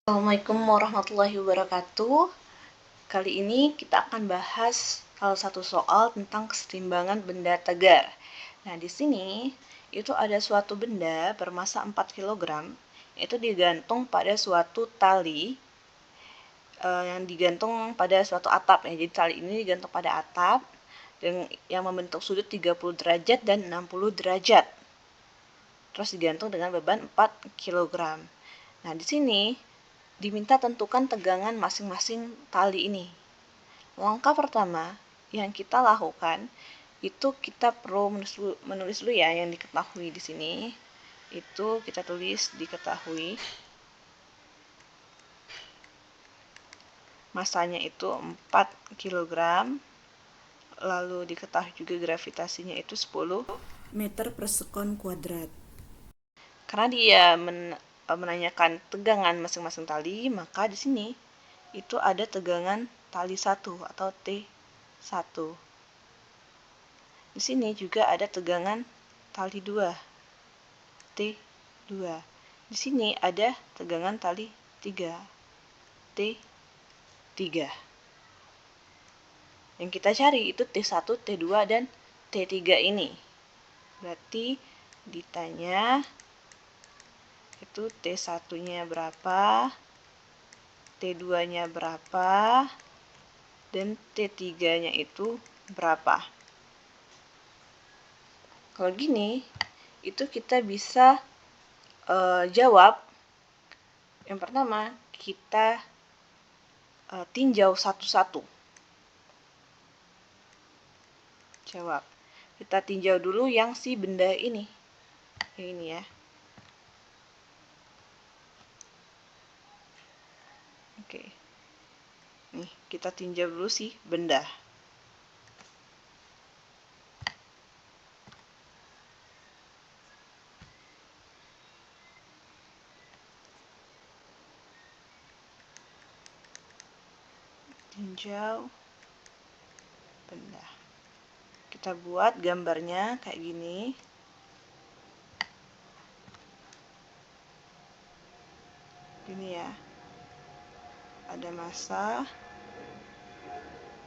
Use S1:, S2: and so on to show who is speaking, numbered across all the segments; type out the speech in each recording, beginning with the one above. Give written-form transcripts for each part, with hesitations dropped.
S1: Assalamualaikum warahmatullahi wabarakatuh. Kali ini kita akan bahas salah satu soal tentang kesetimbangan benda tegar. Nah, di sini itu ada suatu benda bermasa 4 kg, itu digantung pada suatu tali yang digantung pada suatu atap ya. Jadi tali ini digantung pada atap dan yang membentuk sudut 30 derajat dan 60 derajat. Terus digantung dengan beban 4 kg. Nah, di sini diminta tentukan tegangan masing-masing tali ini. Langkah pertama yang kita lakukan itu kita perlu menulis dulu ya yang diketahui di sini. Itu kita tulis diketahui. Masanya itu 4 kg. Lalu diketahui juga gravitasinya itu 10 meter per sekon kuadrat. Karena dia menanyakan tegangan masing-masing tali, maka di sini itu ada tegangan tali 1 atau T1. Di sini juga ada tegangan tali 2, T2. Di sini ada tegangan tali 3, T3. Yang kita cari itu T1, T2, dan T3 ini. Berarti ditanya itu T1-nya berapa, T2-nya berapa, dan T3-nya itu berapa. Kalau gini, itu kita bisa jawab. Yang pertama, kita tinjau satu-satu. Jawab. Kita tinjau dulu yang si benda ini. Ini ya. Oke. Nih, kita tinjau dulu si benda. Tinjau benda. Kita buat gambarnya kayak gini. Gini ya. Ada massa.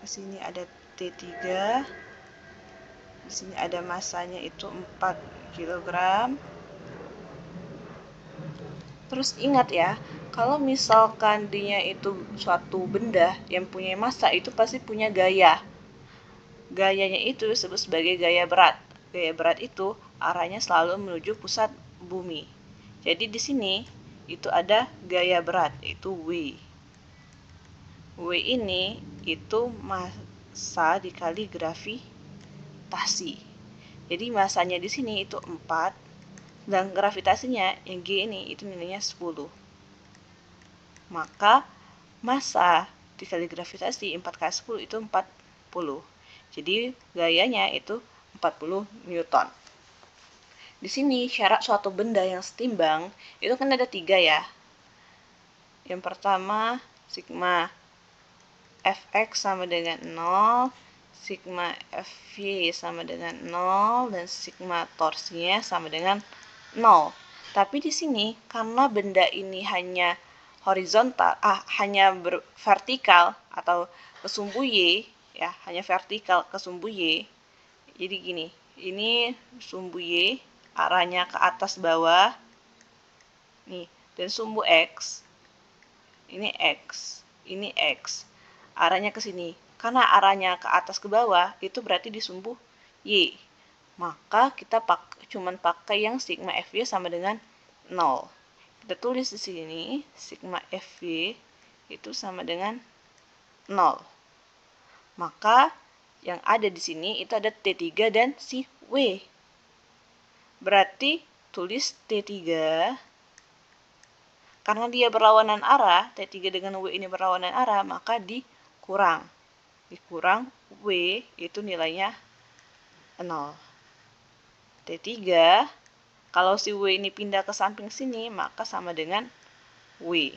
S1: Di sini ada T3. Di sini ada massanya itu 4 kg. Terus ingat ya, kalau misalkan dia itu suatu benda yang punya massa, itu pasti punya gaya. Gayanya itu disebut sebagai gaya berat. Gaya berat itu arahnya selalu menuju pusat bumi. Jadi di sini itu ada gaya berat, itu W. W ini itu massa dikali gravitasi. Jadi massanya di sini itu 4 dan gravitasinya yang G ini itu nilainya 10. Maka massa dikali gravitasi 4 kali 10 itu 40. Jadi gayanya itu 40 Newton. Di sini syarat suatu benda yang setimbang itu kan ada 3 ya. Yang pertama sigma Fx sama dengan 0, sigma Fy sama dengan 0, dan sigma torsinya sama dengan 0. Tapi di sini karena benda ini hanya horizontal, hanya vertikal atau kesumbu Y, ya, hanya vertikal kesumbu Y. Jadi gini, ini sumbu Y, arahnya ke atas bawah. Nih, dan sumbu X. Ini X, ini X. Arahnya ke sini. Karena arahnya ke atas ke bawah, itu berarti di sumbu Y. Maka kita cuman pakai yang sigma Fy sama dengan 0. Kita tulis di sini sigma Fy itu sama dengan 0. Maka yang ada di sini itu ada T3 dan si W. Berarti tulis T3 karena dia berlawanan arah, T3 dengan W ini berlawanan arah, maka dikurang. Dikurang W itu nilainya 0. T3, kalau si W ini pindah ke samping sini, maka sama dengan W.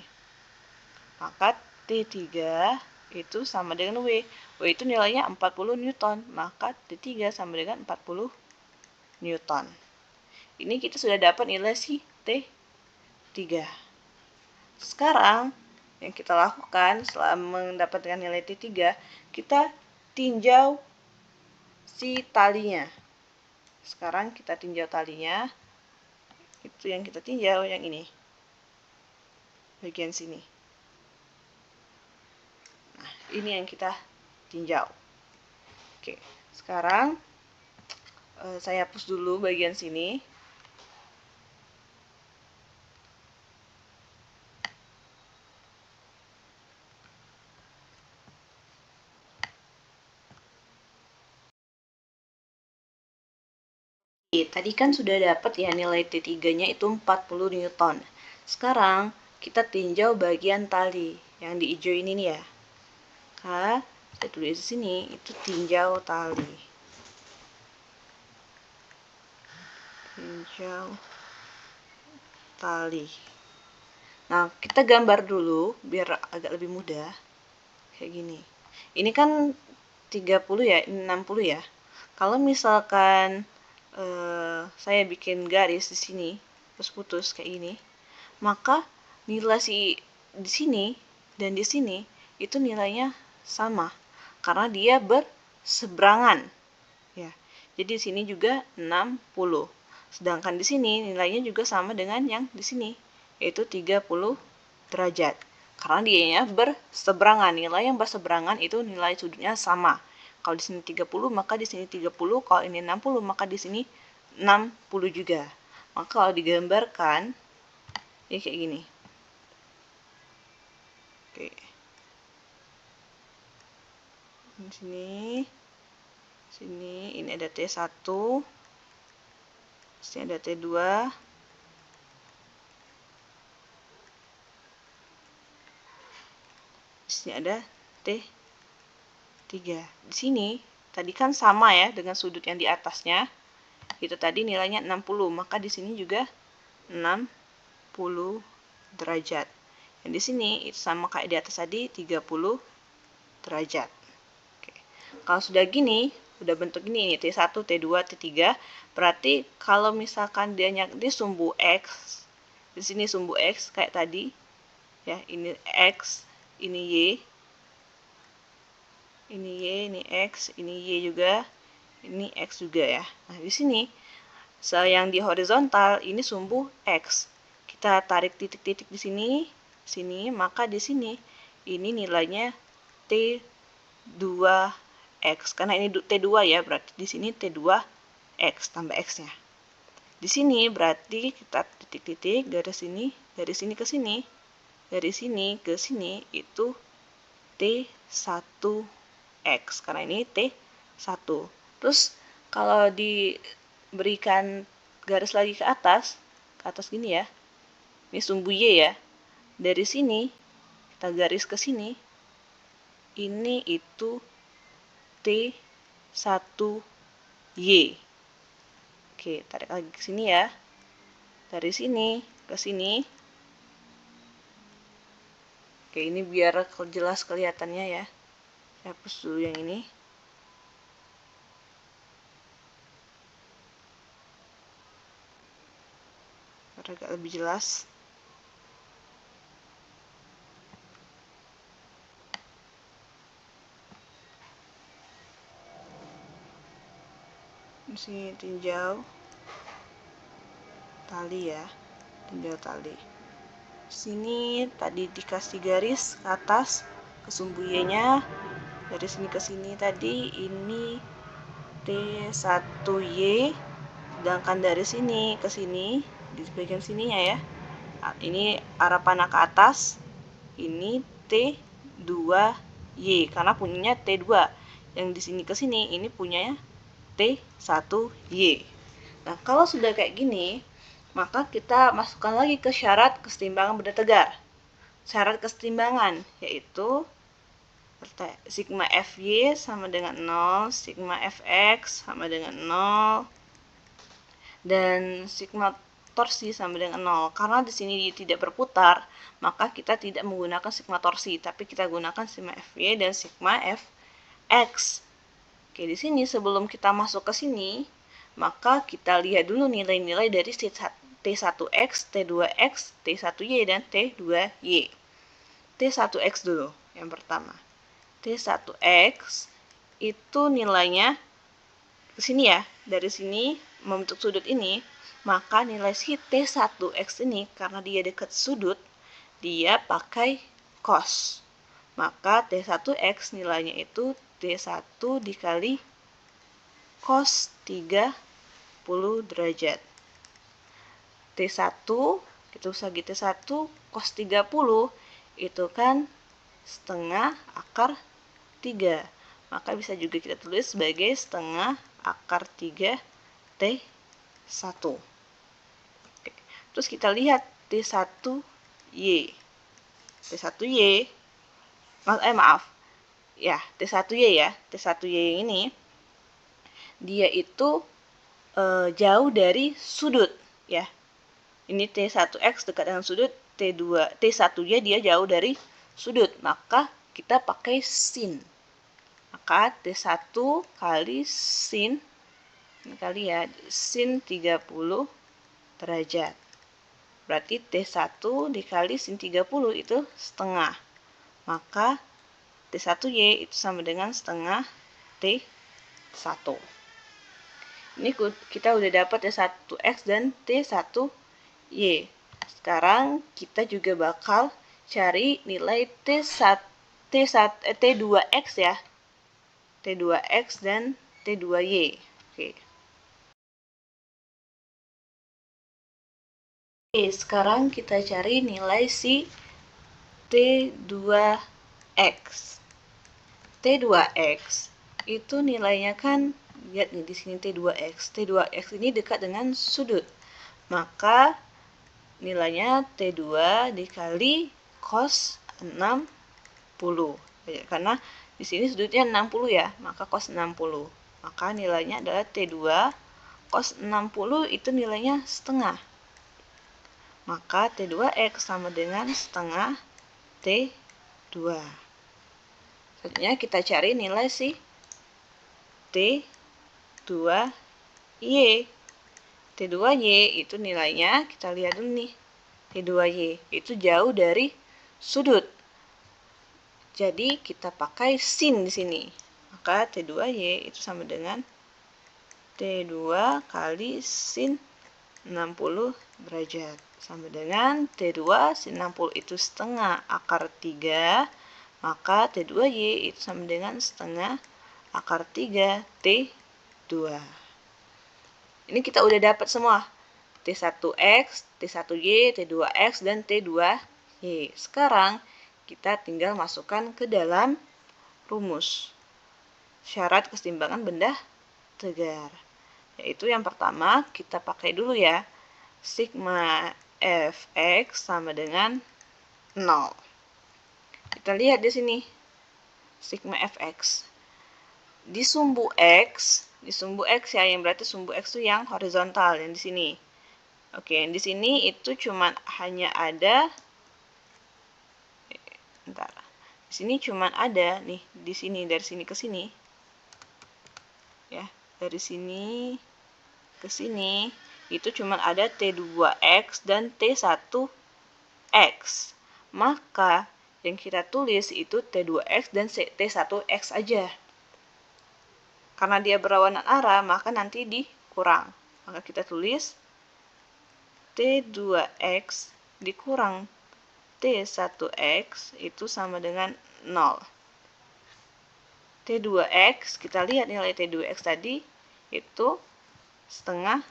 S1: Maka T3 itu sama dengan W. W itu nilainya 40 Newton, maka T3 sama dengan 40 Newton. Ini kita sudah dapat nilai si T3. Sekarang yang kita lakukan setelah mendapatkan nilai T3, kita tinjau si talinya. Sekarang kita tinjau talinya. Itu yang kita tinjau, yang ini. Bagian sini. Nah, ini yang kita tinjau. Oke, sekarang saya hapus dulu bagian sini. Tadi kan sudah dapat ya nilai T3-nya itu 40 Newton. Sekarang kita tinjau bagian tali yang di hijau ini nih ya. Saya tulis di sini itu tinjau tali. Tinjau tali. Nah, kita gambar dulu biar agak lebih mudah. Kayak gini. Ini kan 30 ya, ini 60 ya. Kalau misalkan saya bikin garis di sini, terus putus kayak gini, maka nilai di sini dan di sini itu nilainya sama karena dia berseberangan ya. Jadi di sini juga 60. Sedangkan di sini nilainya juga sama dengan yang di sini, yaitu 30 derajat. Karena dia berseberangan, nilai yang berseberangan itu nilai sudutnya sama. Kalau di sini 30, maka di sini 30, kalau ini 60, maka di sini 60 juga. Maka kalau digambarkan ya kayak gini. Oke. Di sini ini ada T1. Sini ada T2. Di sini ada T3. Di sini tadi kan sama ya dengan sudut yang di atasnya. Itu tadi nilainya 60, maka di sini juga 60 derajat. Yang di sini itu sama kayak di atas tadi 30 derajat. Oke. Kalau sudah gini, udah bentuk gini ini T1, T2, T3, berarti kalau misalkan dia di sumbu X, di sini sumbu X kayak tadi, ya ini X, ini Y, ini Y, ini X, ini Y juga, ini X juga ya. Nah di sini yang di horizontal ini sumbu X. Kita tarik titik-titik di sini, maka di sini ini nilainya T2X. Karena ini T2 ya, berarti di sini T2X tambah X-nya. Di sini berarti kita titik-titik dari sini ke sini, dari sini ke sini itu T1X. Karena ini T1. Terus kalau diberikan garis lagi ke atas gini ya. Ini sumbu Y ya. Dari sini kita garis ke sini. Ini itu T1Y. Oke, tarik lagi ke sini ya. Dari sini ke sini. Oke, ini biar jelas kelihatannya ya. Saya hapus dulu yang ini. Biar agak lebih jelas. Di sini tinjau tali ya, tinjau tali. Sini tadi dikasih garis ke atas ke sumbu Y-nya, dari sini ke sini tadi ini T1Y, sedangkan dari sini ke sini di bagian sininya ya, ini arah panah ke atas, ini T2Y karena punyanya T2. Yang di sini ke sini ini punyanya T1Y. Nah, kalau sudah kayak gini, maka kita masukkan lagi ke syarat kesetimbangan benda tegar. Syarat kesetimbangan yaitu sigma Fy sama dengan 0, sigma Fx sama dengan 0, dan sigma torsi sama dengan 0. Karena di sini tidak berputar, maka kita tidak menggunakan sigma torsi, tapi kita gunakan sigma Fy dan sigma Fx. Oke, di sini sebelum kita masuk ke sini, maka kita lihat dulu nilai-nilai dari T1X, T2X, T1Y, dan T2Y. T1X dulu yang pertama. T1X itu nilainya ke sini ya, dari sini membentuk sudut ini, maka nilai si T1X ini karena dia dekat sudut, dia pakai cos. Maka T1X nilainya itu T1 dikali cos 30 derajat. T1, kita usah T1 cos 30 itu kan setengah akar 3. Maka bisa juga kita tulis sebagai setengah akar 3 T1. Oke. Terus kita lihat T1Y. T1Y, maaf. Ya, T1Y ya. T1Y ini, dia itu jauh dari sudut ya. Ini T1X dekat dengan sudut, T1Y dia jauh dari sudut, maka kita pakai sin. Maka T1 kali sin, ini kali ya, sin 30 derajat. Berarti T1 dikali sin 30 itu setengah. Maka T1Y itu sama dengan setengah T1. Ini kita udah dapat T1X dan T1Y. Sekarang kita juga bakal cari nilai T2X ya. T2X dan T2Y. Oke. Sekarang kita cari nilai si T2X. T2X itu nilainya kan, lihat nih di sini T2X. T2X ini dekat dengan sudut. Maka nilainya T2 dikali cos 60. Karena di sini sudutnya 60 ya, maka cos 60. Maka nilainya adalah T2 cos 60 itu nilainya setengah. Maka T2X sama dengan setengah T2. Selanjutnya kita cari nilai si T2Y. T2Y itu nilainya, kita lihat dulu nih. T2Y itu jauh dari sudut. Jadi kita pakai sin di sini. Maka T2Y itu sama dengan T2 kali sin 60 derajat. Sama dengan T2 sin 60 itu setengah akar 3. Maka T2Y itu sama dengan setengah akar 3 T2. Ini kita udah dapat semua. T1X, T1Y, T2X, dan T2Y. Sekarang kita tinggal masukkan ke dalam rumus syarat keseimbangan benda tegar. Yaitu yang pertama kita pakai dulu ya. Sigma Fx sama dengan 0. Kita lihat di sini. Sigma Fx. Di sumbu X ya, yang berarti sumbu X itu yang horizontal, yang di sini. Oke, di sini itu cuman hanya ada, di sini cuman ada nih, di sini dari sini ke sini, ya, dari sini ke sini itu cuman ada T2X dan T1X. Maka yang kita tulis itu T2X dan T1X aja. Karena dia berlawanan arah, maka nanti dikurang. Maka kita tulis T2X dikurang T1X itu sama dengan 0. T2X, kita lihat nilai T2X tadi itu setengah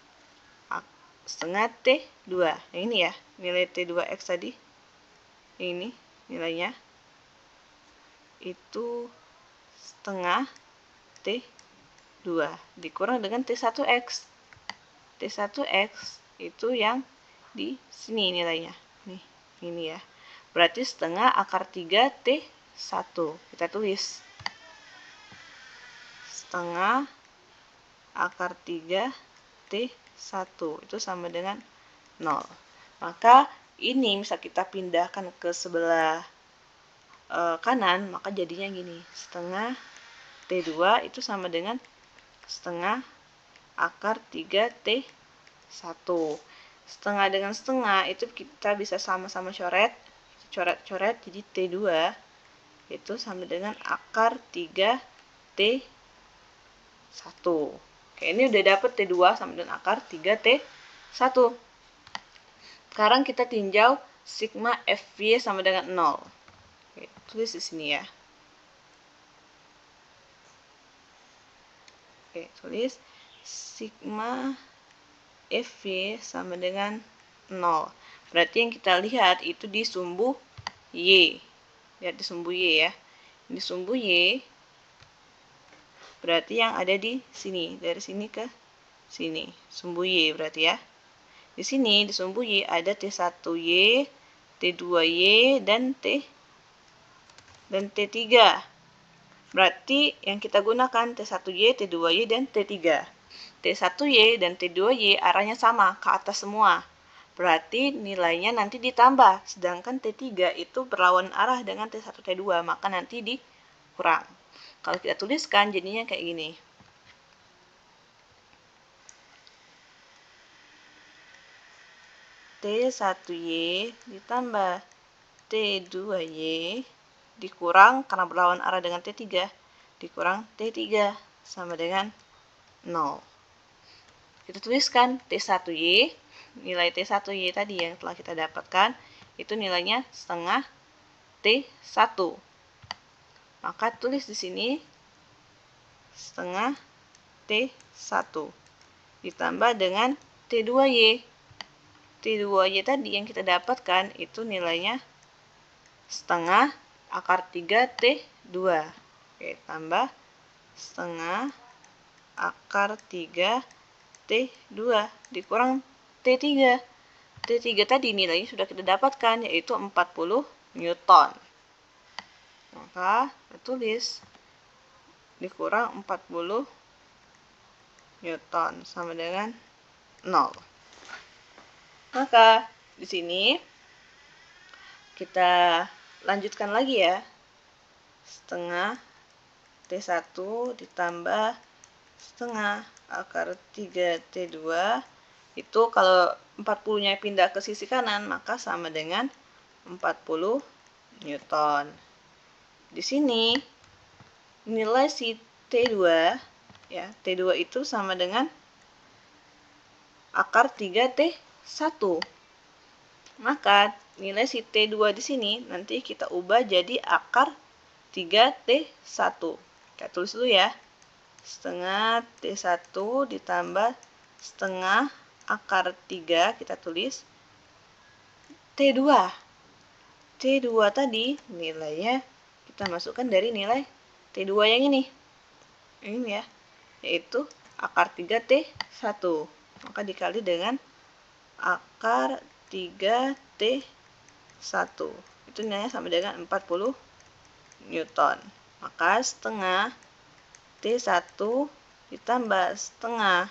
S1: T2. Ini ya, nilai T2X tadi. Ini nilainya. Itu setengah T2 dikurang dengan T1X. T1X itu yang di sini nilainya. Nih, ini ya. Berarti setengah akar 3 T1. Kita tulis. Setengah akar 3 T1 itu sama dengan 0. Maka ini bisa kita pindahkan ke sebelah kanan, maka jadinya gini. Setengah T2 itu sama dengan setengah akar 3 T1. setengah dengan setengah itu kita bisa sama-sama coret-coret, jadi T2 itu sama dengan akar 3T1. Oke, ini udah dapet T2 sama dengan akar 3T1. Sekarang kita tinjau sigma FY sama dengan 0. Oke, tulis di sini ya. Oke, tulis sigma FY sama dengan 0. Berarti yang kita lihat itu di sumbu Y. Lihat di sumbu Y ya. Di sumbu Y, berarti yang ada di sini. Dari sini ke sini. Sumbu Y berarti ya. Di sini, di sumbu Y ada T1Y, T2Y, dan T3. Berarti yang kita gunakan T1Y, T2Y, dan T3. T1Y dan T2Y arahnya sama, ke atas semua. Berarti nilainya nanti ditambah. Sedangkan T3 itu berlawan arah dengan T1, T2, maka nanti dikurang. Kalau kita tuliskan jadinya kayak gini. T1Y ditambah T2Y dikurang karena berlawan arah dengan T3 dikurang T3 sama dengan 0. Kita tuliskan T1Y, nilai T1Y tadi yang telah kita dapatkan itu nilainya setengah T1. Maka tulis di sini setengah T1 ditambah dengan T2Y. T2Y tadi yang kita dapatkan itu nilainya setengah akar 3T2. Oke, tambah setengah akar 3T2 dikurang T3. T3 tadi nilainya sudah kita dapatkan, yaitu 40 Newton. Maka kita tulis dikurang 40 Newton sama dengan 0. Maka di sini kita lanjutkan lagi ya. Setengah T1 ditambah setengah akar 3T2 itu kalau 40-nya pindah ke sisi kanan maka sama dengan 40 Newton. Di sini nilai si T2 ya, T2 itu sama dengan akar 3T1. Maka nilai si T2 di sini nanti kita ubah jadi akar 3T1. Kita tulis dulu ya. Setengah T1 ditambah setengah akar 3, kita tulis T2. T2 tadi nilainya kita masukkan dari nilai T2 yang ini. Ini ya, yaitu akar 3T1. Maka dikali dengan akar 3T1. Itu nilainya sama dengan 40 Newton. Maka setengah T1 ditambah setengah.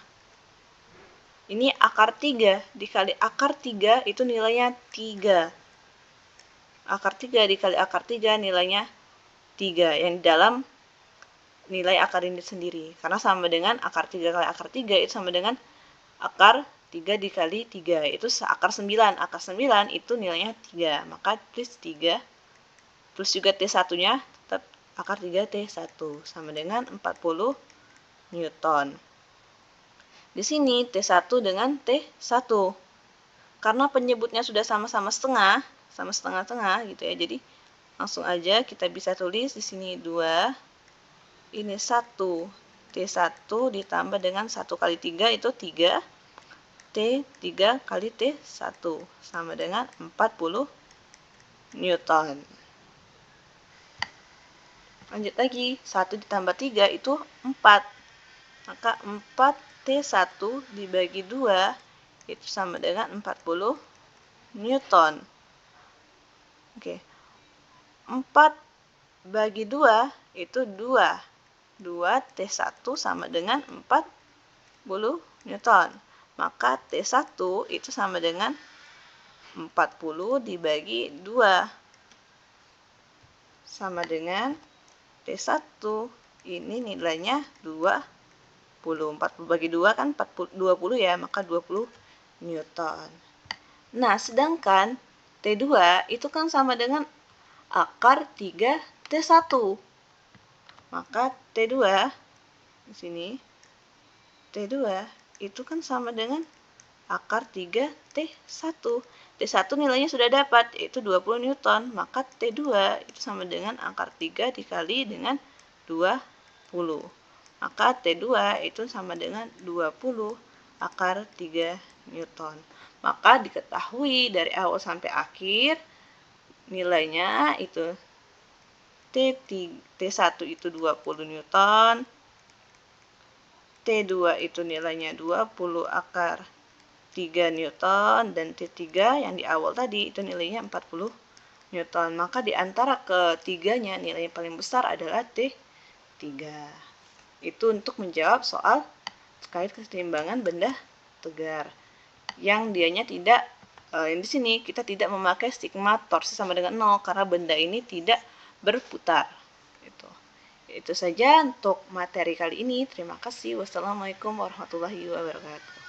S1: Ini akar 3 dikali akar 3 itu nilainya 3. Akar 3 dikali akar 3 nilainya 3. Yang di dalam nilai akar ini sendiri. Karena sama dengan akar 3 kali akar 3 itu sama dengan akar 3 dikali 3 itu akar 9. Akar 9 itu nilainya 3. Maka plus 3 plus juga T1-nya tetap akar 3T1 sama dengan 40 Newton. Di sini T1 dengan T1. Karena penyebutnya sudah sama-sama setengah, sama setengah-tengah gitu ya. Jadi langsung aja kita bisa tulis di sini 2. Ini 1. T1 ditambah dengan 1 kali 3 itu 3. T3 kali T1 sama dengan 40 Newton. Lanjut lagi, 1 ditambah 3 itu 4. Maka 4T1 dibagi 2 itu sama dengan 40 Newton. Oke. 4 bagi 2 itu 2. 2T1 sama dengan 40 Newton. Maka T1 itu sama dengan 40 dibagi 2. Sama dengan T1. Ini nilainya 20. 40 bagi 2 kan 20 ya, maka 20 Newton. Nah, sedangkan T2 itu kan sama dengan akar 3T1. Maka T2 di sini T2 itu kan sama dengan akar 3T1. T1 nilainya sudah dapat, yaitu 20 Newton. Maka T2 itu sama dengan akar 3 dikali dengan 20. Maka T2 itu sama dengan 20 akar 3 Newton. Maka diketahui dari awal sampai akhir nilainya itu T1 itu 20 Newton, T2 itu nilainya 20 akar 3 Newton, dan T3 yang di awal tadi itu nilainya 40 Newton. Maka di antara ketiganya nilai yang paling besar adalah T3. Itu untuk menjawab soal terkait keseimbangan benda tegar. Yang dianya tidak, di sini kita tidak memakai stigma torsi sama dengan 0 karena benda ini tidak berputar. Itu saja untuk materi kali ini. Terima kasih. Wassalamualaikum warahmatullahi wabarakatuh.